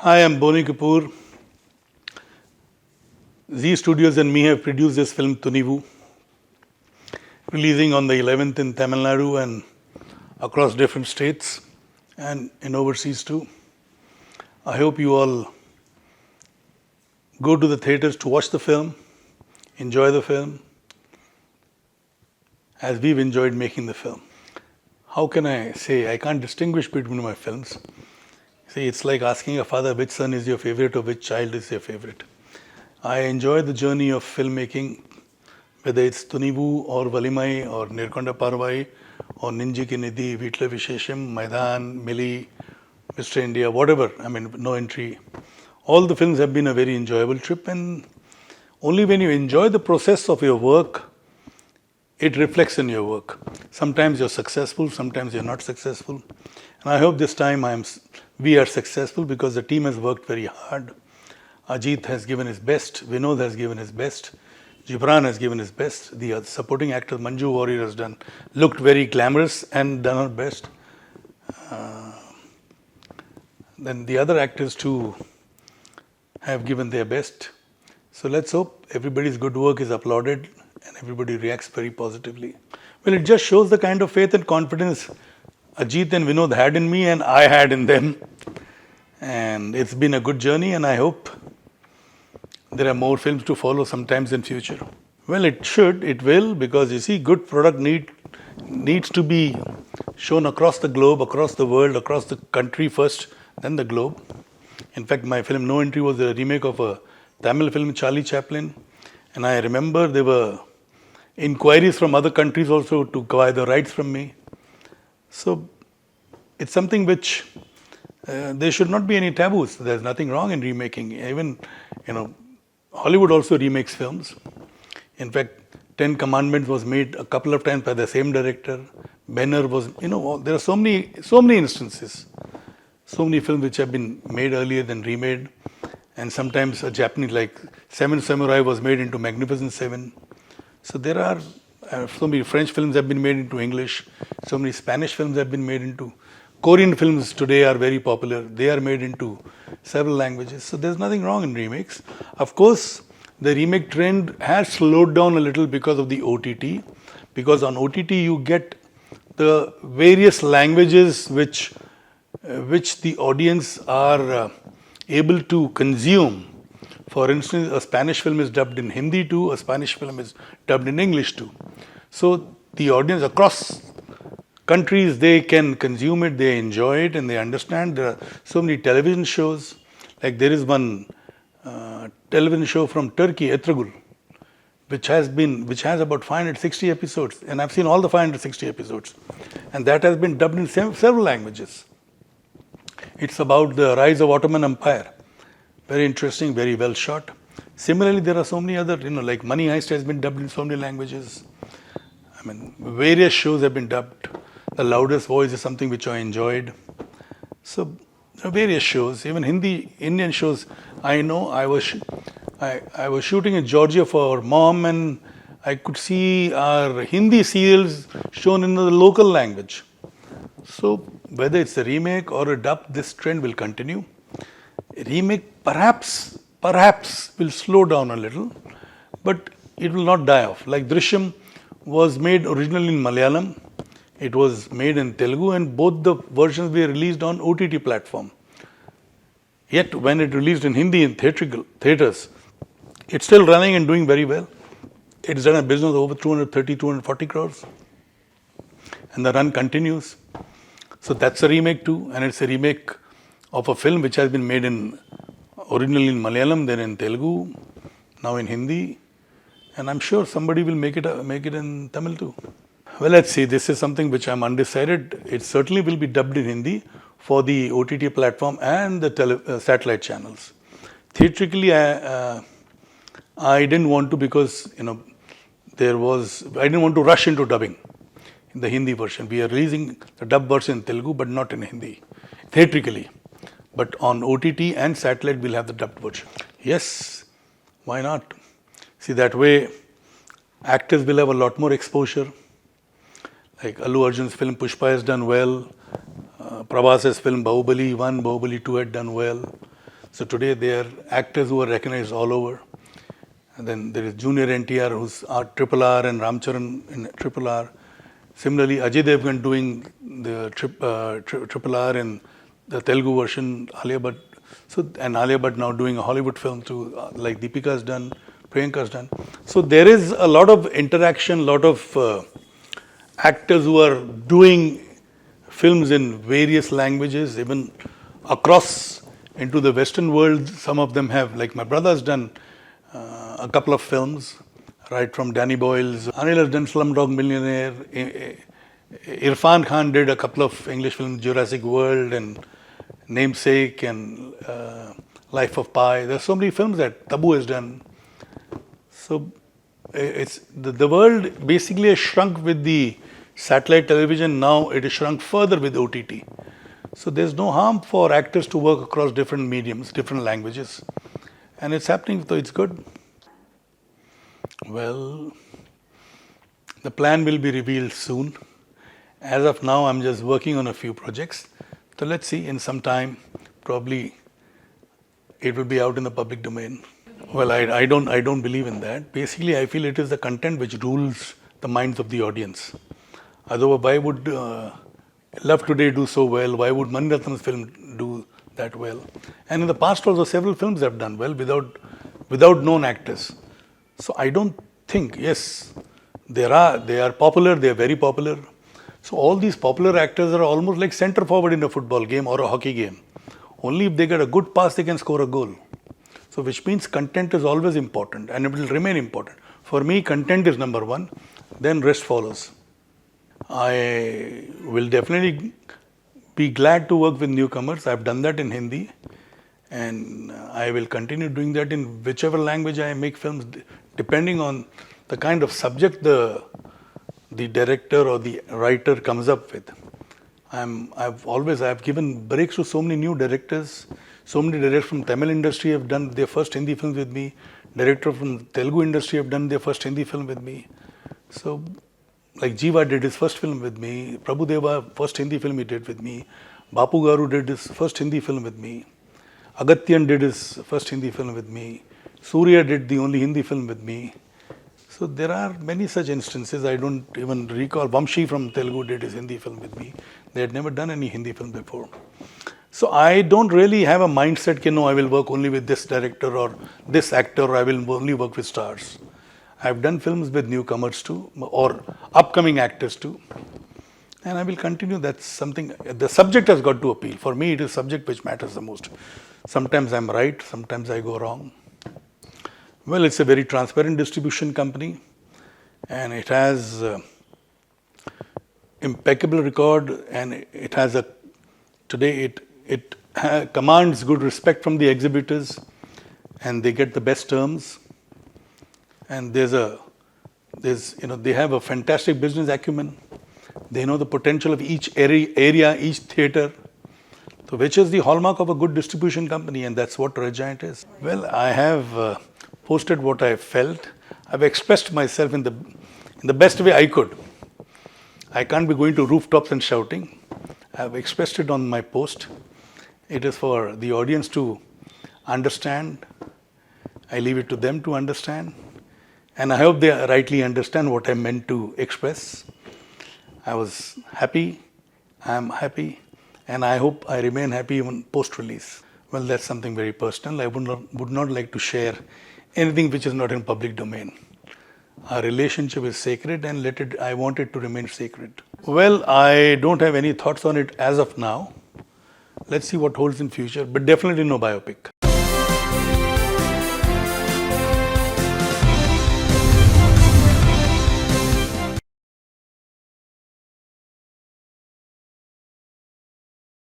Hi, I'm Boney Kapoor. Z Studios and me have produced this film Thunivu, releasing on the 11th in Tamil Nadu and across different states and in overseas too. I hope you all go to the theatres to watch the film, enjoy the film, as we've enjoyed making the film. How can I say? I can't distinguish between my films. See, it's like asking a father which son is your favorite or which child is your favorite. I enjoy the journey of filmmaking, whether it's Thunivu or Valimai or Nirkonda Parvai or Ninji Ki Nidhi, Vitla Vishesham, Maidan, Mili, Mr. India, whatever, No Entry. All the films have been a very enjoyable trip, and only when you enjoy the process of your work, it reflects in your work. Sometimes you're successful, sometimes you're not successful. And I hope this time we are successful because the team has worked very hard. Ajit has given his best, Vinod has given his best, Gibran has given his best, the supporting actor Manju Warrior has looked very glamorous and done her best. Then the other actors too have given their best. So let's hope everybody's good work is applauded and everybody reacts very positively. Well, it just shows the kind of faith and confidence Ajit and Vinod had in me and I had in them. And it's been a good journey, and I hope there are more films to follow sometimes in future. Well, it will, because you see, good product needs to be shown across the globe, across the world, across the country first, then the globe. In fact, my film No Entry was a remake of a Tamil film, Charlie Chaplin. And I remember there were inquiries from other countries also to acquire the rights from me. So it's something which there should not be any taboos. There's nothing wrong in remaking. Even, Hollywood also remakes films. In fact, Ten Commandments was made a couple of times by the same director. Banner was, there are so many instances. So many films which have been made earlier than remade. And sometimes a Japanese, like Seven Samurai was made into Magnificent Seven. So there are so many French films have been made into English. So many Spanish films have been made into Korean films today are very popular. They are made into several languages. So there's nothing wrong in remakes. Of course, the remake trend has slowed down a little because of the OTT. Because on OTT you get the various languages which the audience are able to consume. For instance, a Spanish film is dubbed in Hindi too, a Spanish film is dubbed in English too. So the audience across countries, they can consume it, they enjoy it, and they understand. There are so many television shows. Like there is one television show from Turkey, Etragul, which has about 560 episodes, and I've seen all the 560 episodes, and that has been dubbed in several languages. It's about the rise of Ottoman Empire. Very interesting, very well shot. Similarly, there are so many other, like Money Heist has been dubbed in so many languages. Various shows have been dubbed. The Loudest Voice is something which I enjoyed. So various shows, even Indian shows. I know I was shooting in Georgia for Mom, and I could see our Hindi serials shown in the local language. So whether it's a remake or a dub, this trend will continue. Remake perhaps will slow down a little, but it will not die off. Like Drishyam was made originally in Malayalam. It was made in Telugu, and both the versions were released on OTT platform. Yet when it released in Hindi in theatres, it's still running and doing very well. It's done a business of over 230, 240 crores. And the run continues. So that's a remake too, and it's a remake of a film which has been made originally in Malayalam, then in Telugu, now in Hindi. And I'm sure somebody will make it in Tamil too. Well, let's see. This is something which I'm undecided. It certainly will be dubbed in Hindi for the OTT platform and the satellite channels. Theatrically, I didn't want to, because I didn't want to rush into dubbing in the Hindi version. We are releasing the dub version in Telugu, but not in Hindi, theatrically. But on OTT and satellite, we'll have the dubbed version. Yes, why not? See, that way, actors will have a lot more exposure. Like Allu Arjun's film Pushpa has done well. Prabhas's film Bahubali 1, Bahubali 2 had done well. So today they are actors who are recognized all over. And then there is Junior NTR who's Triple R and Ramcharan in Triple R. Similarly, Ajay Devgan doing the Triple R in the Telugu version, Alia Bhatt. So, and Alia Bhatt now doing a Hollywood film too, like Deepika has done, Priyanka has done. So there is a lot of interaction, a lot of actors who are doing films in various languages, even across into the Western world. Some of them have, like my brother has done a couple of films, right from Danny Boyle's. Anil has done Slumdog Millionaire. Irfan Khan did a couple of English films, Jurassic World and Namesake and Life of Pi. There are so many films that Tabu has done. So it's the world basically has shrunk with the satellite television. Now it is shrunk further with OTT. So there's no harm for actors to work across different mediums, different languages. And it's happening, so it's good. Well, the plan will be revealed soon. As of now, I'm just working on a few projects. So let's see, in some time, probably it will be out in the public domain. Well, I don't believe in that. Basically, I feel it is the content which rules the minds of the audience. Otherwise, why would Love Today do so well? Why would Mani Ratnam's film do that well? And in the past also, several films have done well without known actors. So I don't think, yes, they are popular, they are very popular. So all these popular actors are almost like centre forward in a football game or a hockey game. Only if they get a good pass, they can score a goal. So which means content is always important and it will remain important. For me, content is number one, then rest follows. I will definitely be glad to work with newcomers. I've done that in Hindi and I will continue doing that in whichever language I make films, depending on the kind of subject the director or the writer comes up with. I've given breaks to so many new directors. So many directors from Tamil industry have done their first Hindi film with me. Directors from Telugu industry have done their first Hindi film with me. So, like Jiva did his first film with me. Prabhu Deva, first Hindi film he did with me. Bapu Garu did his first Hindi film with me. Agatyan did his first Hindi film with me. Surya did the only Hindi film with me. So there are many such instances. I don't even recall. Vamshi from Telugu did his Hindi film with me. They had never done any Hindi film before. So I don't really have a mindset that no, I will work only with this director or this actor, or I will only work with stars. I've done films with newcomers too, or upcoming actors too. And I will continue. That's something, the subject has got to appeal. For me, it is subject which matters the most. Sometimes I'm right, sometimes I go wrong. Well, it's a very transparent distribution company and it has impeccable record, and it has today it commands good respect from the exhibitors and they get the best terms. And they have a fantastic business acumen. They know the potential of each area, each theatre. So which is the hallmark of a good distribution company, and that's what Red Giant is. Well, I have posted what I felt. I've expressed myself in the best way I could. I can't be going to rooftops and shouting. I've expressed it on my post. It is for the audience to understand. I leave it to them to understand. And I hope they rightly understand what I meant to express. I was happy, I am happy, and I hope I remain happy even post-release. Well, that's something very personal. I would not like to share anything which is not in public domain. Our relationship is sacred and I want it to remain sacred. Well, I don't have any thoughts on it as of now. Let's see what holds in future, but definitely no biopic.